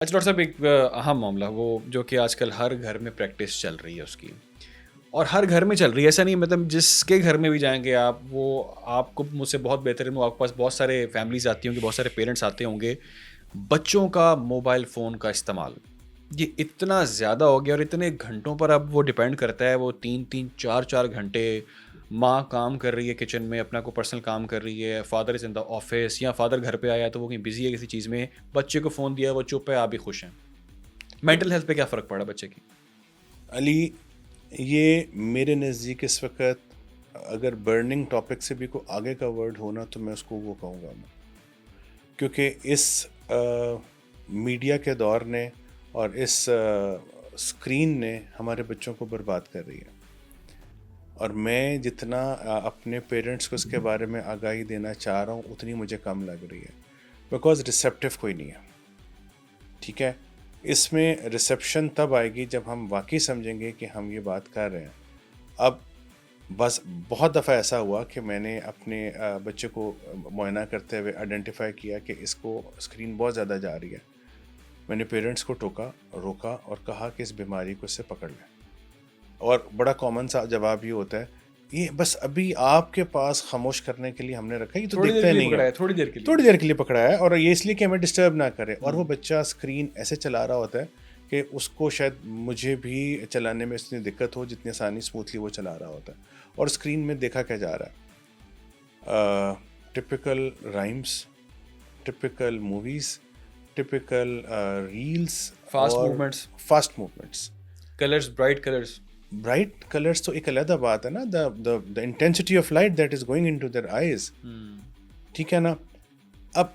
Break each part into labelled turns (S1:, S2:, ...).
S1: اچھا ڈاکٹر صاحب، ایک اہم معاملہ وہ جو کہ آج کل ہر گھر میں پریکٹس چل رہی ہے اس کی، اور ہر گھر میں چل رہی ہے، ایسا نہیں مطلب جس کے گھر میں بھی جائیں گے آپ، وہ آپ کو مجھ سے بہت بہتر ہے، آپ کے پاس بہت سارے فیملیز آتی ہوں گی، بہت سارے پیرنٹس آتے ہوں گے، بچوں کا موبائل فون کا استعمال یہ اتنا زیادہ ہو گیا، اور اتنے گھنٹوں پر اب وہ ڈپینڈ کرتا ہے، وہ 3 3 4 4 گھنٹے ماں کام کر رہی ہے کچن میں، اپنا کوئی پرسنل کام کر رہی ہے، father is in the office, یا فادر گھر پہ آیا ہے تو وہ کہیں بزی ہے کسی چیز میں، بچے کو فون دیا وہ چپ ہے، آپ بھی خوش ہیں. مینٹل ہیلتھ پہ کیا فرق پڑا بچے کی؟
S2: علی، یہ میرے نزدیک اس وقت اگر برننگ ٹاپک سے بھی کوئی آگے کا ورڈ ہونا تو میں اس کو وہ کہوں گا، کیونکہ اس میڈیا کے دور نے اور اس اسکرین نے ہمارے بچوں کو برباد کر رہی ہے. اور میں جتنا اپنے پیرنٹس کو اس کے بارے میں آگاہی دینا چاہ رہا ہوں اتنی مجھے کم لگ رہی ہے، بیکاز ریسیپٹیو کوئی نہیں ہے. ٹھیک ہے، اس میں ریسیپشن تب آئے گی جب ہم واقعی سمجھیں گے کہ ہم یہ بات کر رہے ہیں. اب بس بہت دفعہ ایسا ہوا کہ میں نے اپنے بچے کو معائنہ کرتے ہوئے آئیڈینٹیفائی کیا کہ اس کو اسکرین بہت زیادہ جا رہی ہے. میں نے پیرنٹس کو روکا اور کہا کہ اس بیماری کو اس سے پکڑ لیں. اور بڑا کامن سا جواب یہ ہوتا ہے، یہ بس ابھی آپ کے پاس خاموش کرنے کے لیے ہم نے رکھا، یہ تو
S1: تھوڑی دیر
S2: دیکھتا
S1: کے
S2: ہی
S1: لیے
S2: نہیں
S1: پکڑا
S2: ہے.
S1: ہے، تھوڑی دیر کے لیے.
S2: تھوڑی دیر کے لیے پکڑا ہے، اور یہ اس لیے کہ ہمیں ڈسٹرب نہ کرے. اور وہ بچہ اسکرین ایسے چلا رہا ہوتا ہے کہ اس کو شاید مجھے بھی چلانے میں اتنی دقت ہو جتنی آسانی اسموتھلی وہ چلا رہا ہوتا ہے. اور اسکرین میں دیکھا کیا جا رہا ہے؟ Typical rhymes, typical movies, typical reels,
S1: fast
S2: اور
S1: movements,
S2: fast movements.
S1: Colours, bright colours.
S2: Bright colours تو ایک علیحدہ بات ہے نا، the intensity of light that is going in to their eyes. ٹھیک ہے نا. اب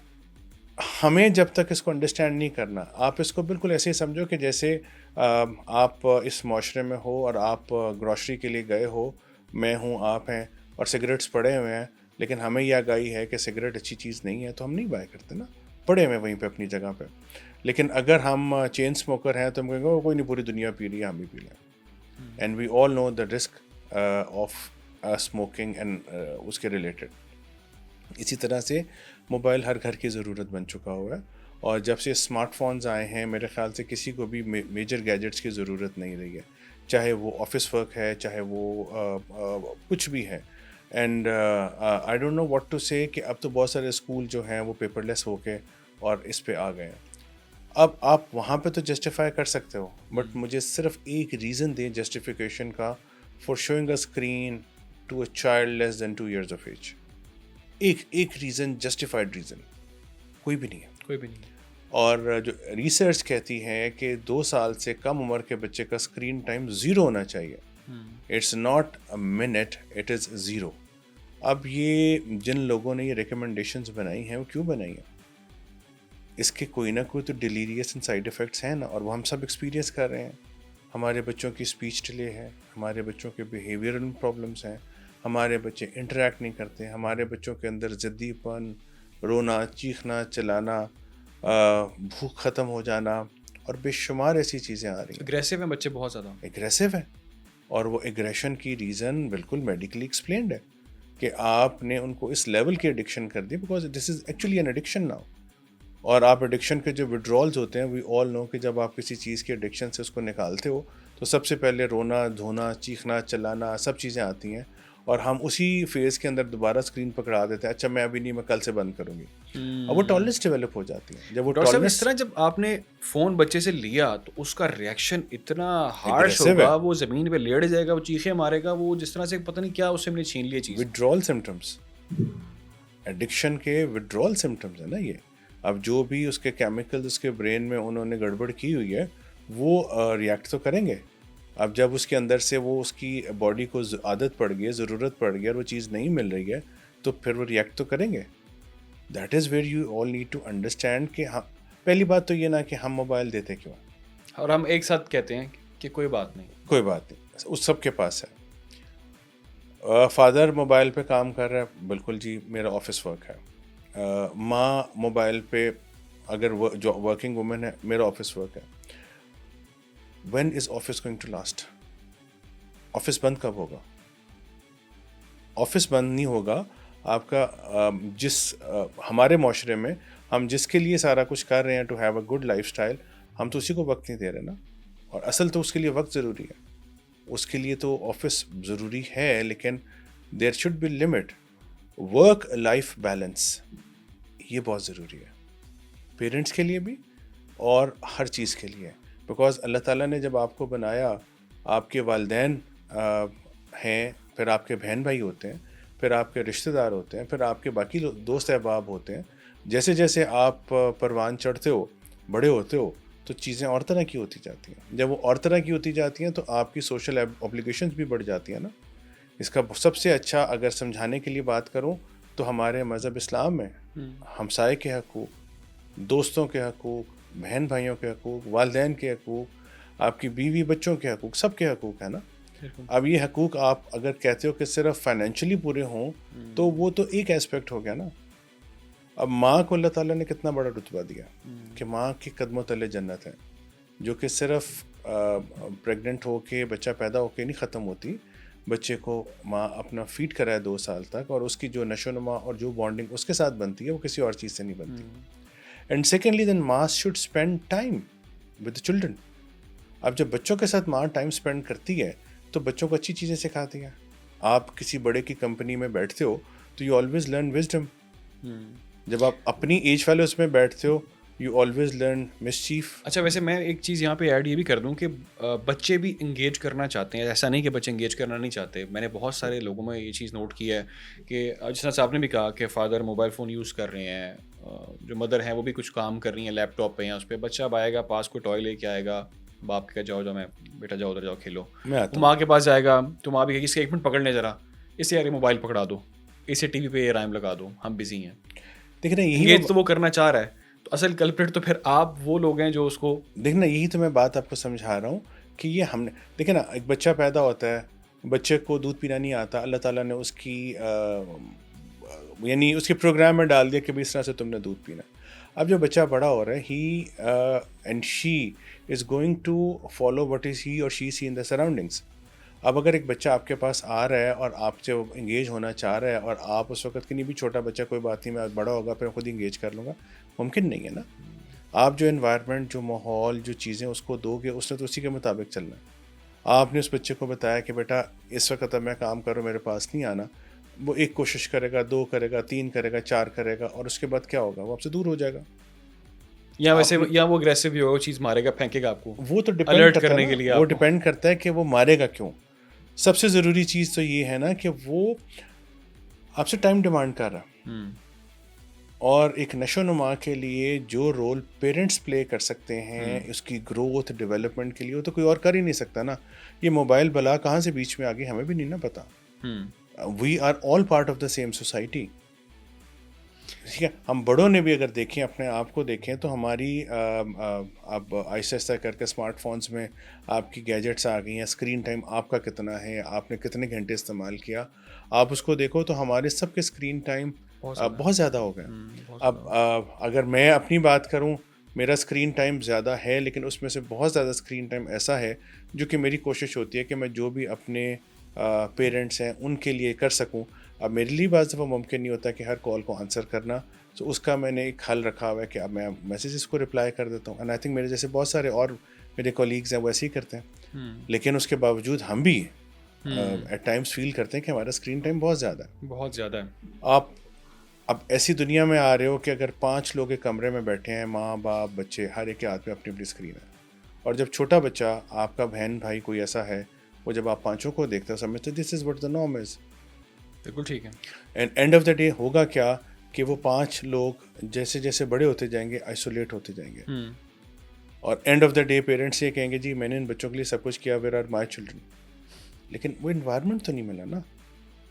S2: ہمیں جب تک اس کو انڈرسٹینڈ نہیں کرنا، آپ اس کو بالکل ایسے ہی سمجھو کہ جیسے آپ اس معاشرے میں ہو اور آپ گروسری کے لیے گئے ہو، میں ہوں، آپ ہیں، اور سگریٹس پڑے ہوئے ہیں، لیکن ہمیں یہ آگاہی ہے کہ سگریٹ اچھی چیز نہیں ہے تو ہم نہیں بائی کرتے نا، پڑے ہوئے وہیں پہ اپنی جگہ پہ. لیکن اگر ہم چین اسموکر ہیں تو ہم کہیں گے کوئی نہیں، پوری دنیا پی رہی ہے، ہم بھی پی لیں. And we all know the risk of smoking and اس کے ریلیٹڈ. اسی طرح سے موبائل ہر گھر کی ضرورت بن چکا ہوا ہے، اور جب سے اسمارٹ فونز آئے ہیں میرے خیال سے کسی کو بھی میجر گیجٹس کی ضرورت نہیں رہی ہے، چاہے وہ آفس ورک ہے، چاہے وہ کچھ بھی ہے. And I don't know what to say کہ اب تو بہت سارے اسکول جو ہیں وہ پیپر لیس ہو کے اور اس پہ آ گئے ہیں. اب آپ وہاں پہ تو جسٹیفائی کر سکتے ہو، بٹ مجھے صرف ایک ریزن دیں جسٹیفیکیشن کا for showing a screen to a child less than 2 years of age. ایک ریزن، جسٹیفائڈ ریزن کوئی بھی نہیں ہے.
S1: کوئی بھی نہیں.
S2: اور جو ریسرچ کہتی ہے کہ 2 سال سے کم عمر کے بچے کا اسکرین ٹائم 0 ہونا چاہیے. It's not a minute, it is 0. اب یہ جن لوگوں نے یہ ریکمنڈیشنز بنائی ہیں وہ کیوں بنائی ہیں؟ اس کے کوئی نہ کوئی تو ڈیلیریس سائڈ افیکٹس ہیں نا، اور وہ ہم سب ایکسپیرینس کر رہے ہیں. ہمارے بچوں کی اسپیچ ڈیلے ہے، ہمارے بچوں کے بیہیویئرل پرابلمس ہیں، ہمارے بچے انٹریکٹ نہیں کرتے، ہمارے بچوں کے اندر ضدی پن، رونا، چیخنا، چلانا، بھوک ختم ہو جانا، اور بے شمار ایسی چیزیں آ رہی ہیں.
S1: اگریسو ہیں بچے بہت زیادہ.
S2: اگریسو ہے، اور وہ اگریشن کی ریزن بالکل میڈیکلی ایکسپلینڈ ہے کہ آپ نے ان کو اس لیول کی ایڈکشن کر دی، because this is actually an addiction now. اور آپ ایڈکشن کے جو وڈرالز ہوتے ہیں، وی آل نو کہ جب آپ کسی چیز کی ایڈکشن سے اس کو نکالتے ہو تو سب سے پہلے رونا، دھونا، چیخنا، چلانا، سب چیزیں آتی ہیں، اور ہم اسی فیز کے اندر دوبارہ اسکرین پکڑا دیتے ہیں. اچھا میں ابھی نہیں، میں کل سے بند کروں گی. اور وہ ٹالرنس ڈیولپ ہو جاتی ہے. جب وہ
S1: ڈاکٹر صاحب اس
S2: ٹالرنس
S1: طرح جب آپ نے فون بچے سے لیا تو اس کا ریئیکشن اتنا ہارش
S2: اگریسو ہے،
S1: ہوگا، وہ زمین پہ لیٹ جائے گا، وہ چیخیں مارے گا، وہ جس طرح سے پتہ نہیں کیا اس سے میں نے چھین لی چیز.
S2: وڈرال سمٹمس، ایڈکشن کے وڈرال سمٹمس ہیں نا یہ. اب جو بھی اس کے کیمیکل اس کے برین میں انہوں نے گڑبڑ کی ہوئی ہے وہ ریئیکٹ تو کریں گے. اب جب اس کے اندر سے وہ اس کی باڈی کو عادت پڑ گئی، ضرورت پڑ گئی، اور وہ چیز نہیں مل رہی ہے تو پھر وہ ریئیکٹ تو کریں گے. That is where you all need to understand کہ ہاں، پہلی بات تو یہ نا کہ ہم موبائل دیتے کیوں،
S1: اور ہم ایک ساتھ کہتے ہیں کہ کوئی بات نہیں.
S2: کوئی بات نہیں، اس سب کے پاس ہے. فادر موبائل پہ کام کر رہا ہے، بالکل جی، میرا آفس ورک ہے. ماں موبائل پہ، اگر جو ورکنگ وومن ہے، میرا آفس ورک ہے. When is office going to last? Office بند کب ہوگا؟ آفس بند نہیں ہوگا آپ کا. جس ہمارے معاشرے میں ہم جس کے لیے سارا کچھ کر رہے ہیں to have a good lifestyle, ہم تو اسی کو وقت نہیں دے رہے نا. اور اصل تو اس کے لیے وقت ضروری ہے, اس کے لیے تو آفس ضروری ہے, لیکن there should be limit. Work life balance یہ بہت ضروری ہے پیرنٹس کے لیے بھی اور ہر چیز کے لیے. بیکاز اللہ تعالیٰ نے جب آپ کو بنایا, آپ کے والدین ہیں, پھر آپ کے بہن بھائی ہوتے ہیں, پھر آپ کے رشتہ دار ہوتے ہیں, پھر آپ کے باقی دوست احباب ہوتے ہیں. جیسے جیسے آپ پروان چڑھتے ہو, بڑے ہوتے ہو, تو چیزیں اور طرح کی ہوتی جاتی ہیں. جب وہ اور طرح کی ہوتی جاتی ہیں تو آپ کی سوشل اوبلیگیشنز بھی بڑھ جاتی ہیں نا. اس کا سب سے اچھا اگر سمجھانے کے لیے بات کروں تو ہمارے مذہب اسلام میں ہمسائے کے حقوق, دوستوں کے حقوق, بہن بھائیوں کے حقوق, والدین کے حقوق, آپ کی بیوی بچوں کے حقوق, سب کے حقوق ہیں نا. اب یہ حقوق آپ اگر کہتے ہو کہ صرف فائنینشلی پورے ہوں تو وہ تو ایک ایسپیکٹ ہو گیا نا. اب ماں کو اللہ تعالیٰ نے کتنا بڑا رتبہ دیا کہ ماں کے قدموں تلے جنت ہے, جو کہ صرف پریگننٹ ہو کے بچہ پیدا ہو کے نہیں ختم ہوتی. بچے کو ماں اپنا فیڈ کرائے 2 سال تک, اور اس کی جو نشو نما اور جو بانڈنگ اس کے ساتھ بنتی ہے وہ کسی اور چیز سے نہیں بنتی. اینڈ سیکنڈلی دین ماں should spend time with children. اب جب بچوں کے ساتھ ماں ٹائم اسپینڈ کرتی ہے تو بچوں کو اچھی چیزیں سکھاتی ہیں. آپ کسی بڑے کی کمپنی میں بیٹھتے ہو تو یو آلویز لرن وزڈم. جب آپ اپنی ایج والے اس میں بیٹھتے ہو یو آلویز لرن مسچیف.
S1: اچھا, ویسے میں ایک چیز یہاں پہ ایڈ یہ بھی کر دوں کہ بچے بھی انگیج کرنا چاہتے ہیں. ایسا نہیں کہ بچے انگیج کرنا نہیں چاہتے. میں نے بہت سارے لوگوں میں یہ چیز نوٹ کی ہے کہ جس طرح سے آپ نے بھی کہا کہ فادر موبائل فون یوز کر رہے ہیں, جو مدر ہیں وہ بھی کچھ کام کر رہی ہیں لیپ ٹاپ پہ یا اس پہ. بچہ اب آئے گا, پاس کوئی ٹوائے لے کے آئے گا, باپ کے جاؤ میں بیٹا جاؤ ادھر جاؤ کھیلو. ماں کے پاس جائے گا تو ماں بھی کہے گی اس کا 1 منٹ پکڑ لیں ذرا, اسے یار موبائل پکڑا دو, اسے ٹی وی پہ یہ رائم لگا دو, ہم بزی ہیں.
S2: دیکھنا
S1: انگیج تو وہ کرنا چاہ رہا ہے, تو اصل کلپریٹ تو پھر آپ وہ لوگ ہیں جو اس کو.
S2: دیکھنا یہی تو میں بات آپ کو سمجھا رہا ہوں کہ یہ ہم نے دیکھیں نا, ایک بچہ پیدا ہوتا ہے, بچے کو دودھ پینا نہیں آتا, اللہ تعالیٰ نے اس کی یعنی اس کے پروگرام میں ڈال دیا کہ اس طرح سے تم نے دودھ پینا. اب جو بچہ بڑا ہو رہا ہے, he and she is going to follow what is he اور she C in the surroundings. اب اگر ایک بچہ آپ کے پاس آ رہا ہے اور آپ سے انگیج ہونا چاہ رہا ہے, اور آپ اس وقت کہ نہیں بھی چھوٹا بچہ کوئی بات نہیں, میں بڑا ہوگا پھر خود انگیج کر لوں گا, ممکن نہیں ہے نا. آپ جو انوائرمنٹ, جو ماحول, جو چیزیں اس کو دو گے, اس نے تو اسی کے مطابق چلنا ہے. آپ نے اس بچے کو بتایا کہ بیٹا اس وقت اب میں کام کروں, میرے پاس نہیں آنا, وہ 1 کوشش کرے گا, 2 کرے گا, 3 کرے گا, 4 کرے گا, اور اس کے بعد کیا ہوگا, وہ آپ سے دور ہو جائے گا.
S1: یا ویسے یا وہ اگریسو بھی ہوگا, وہ چیز مارے گا, پھینکے گا آپ کو.
S2: وہ تو
S1: الرٹ کرنے کے لیے
S2: وہ ڈپینڈ کرتا ہے کہ وہ مارے گا کیوں. سب سے ضروری چیز تو یہ ہے نا کہ وہ آپ سے ٹائم ڈیمانڈ کر رہا. اور ایک نشو نما کے لیے جو رول پیرنٹس پلے کر سکتے ہیں اس کی گروتھ ڈیولپمنٹ کے لیے, وہ تو کوئی اور کر ہی نہیں سکتا نا. یہ موبائل بلا کہاں سے بیچ میں آ گئی ہمیں بھی نہیں نا پتا. We are all part of the same society. ٹھیک ہے, ہم بڑوں نے بھی اگر دیکھیں, اپنے آپ کو دیکھیں, تو ہماری اب آہستہ آہستہ کر کے اسمارٹ فونس میں آپ کی گیجٹس آ گئی ہیں. اسکرین ٹائم آپ کا کتنا ہے, آپ نے کتنے گھنٹے استعمال کیا, آپ اس کو دیکھو تو ہمارے سب کے اسکرین ٹائم بہت زیادہ ہو گئے. اب اگر میں اپنی بات کروں, میرا اسکرین ٹائم زیادہ ہے, لیکن اس میں سے بہت زیادہ اسکرین ٹائم ایسا ہے جو کہ میری کوشش ہوتی ہے کہ میں جو بھی اپنے پیرنٹس ہیں ان کے لیے کر سکوں. اب میرے لیے بعض دفعہ ممکن نہیں ہوتا کہ ہر کال کو آنسر کرنا, تو اس کا میں نے ایک حل رکھا ہوا ہے کہ اب میں میسیجز کو رپلائی کر دیتا ہوں. اینڈ آئی تھنک میرے جیسے بہت سارے اور میرے کولیگز ہیں وہ ایسے ہی کرتے ہیں. لیکن اس کے باوجود ہم بھی ایٹ ٹائمس فیل کرتے ہیں کہ ہمارا اسکرین ٹائم بہت زیادہ ہے.
S1: بہت زیادہ ہے.
S2: آپ اب ایسی دنیا میں آ رہے ہو کہ اگر 5 لوگ ایک کمرے میں بیٹھے ہیں, ماں باپ بچے, ہر ایک کے ہاتھ میں اپنی اپنی اسکرین ہے. اور جب چھوٹا بچہ, آپ کا بہن بھائی کوئی ایسا ہے, وہ جب آپ 5 کو دیکھتے ہیں سمجھتے دس is what the norm is.
S1: بالکل ٹھیک ہے.
S2: And and of the day ہوگا کیا کہ وہ 5 لوگ جیسے جیسے بڑے ہوتے جائیں گے آئسولیٹ ہوتے جائیں گے. اور and of the day parents یہ کہیں گے جی میں نے ان بچوں کے لیے سب کچھ کیا, ویئر آر مائی چلڈرن. لیکن وہ انوائرمنٹ تو نہیں ملا نا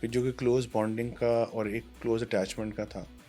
S2: کہ جو کہ کلوز بانڈنگ کا اور ایک کلوز اٹیچمنٹ کا تھا.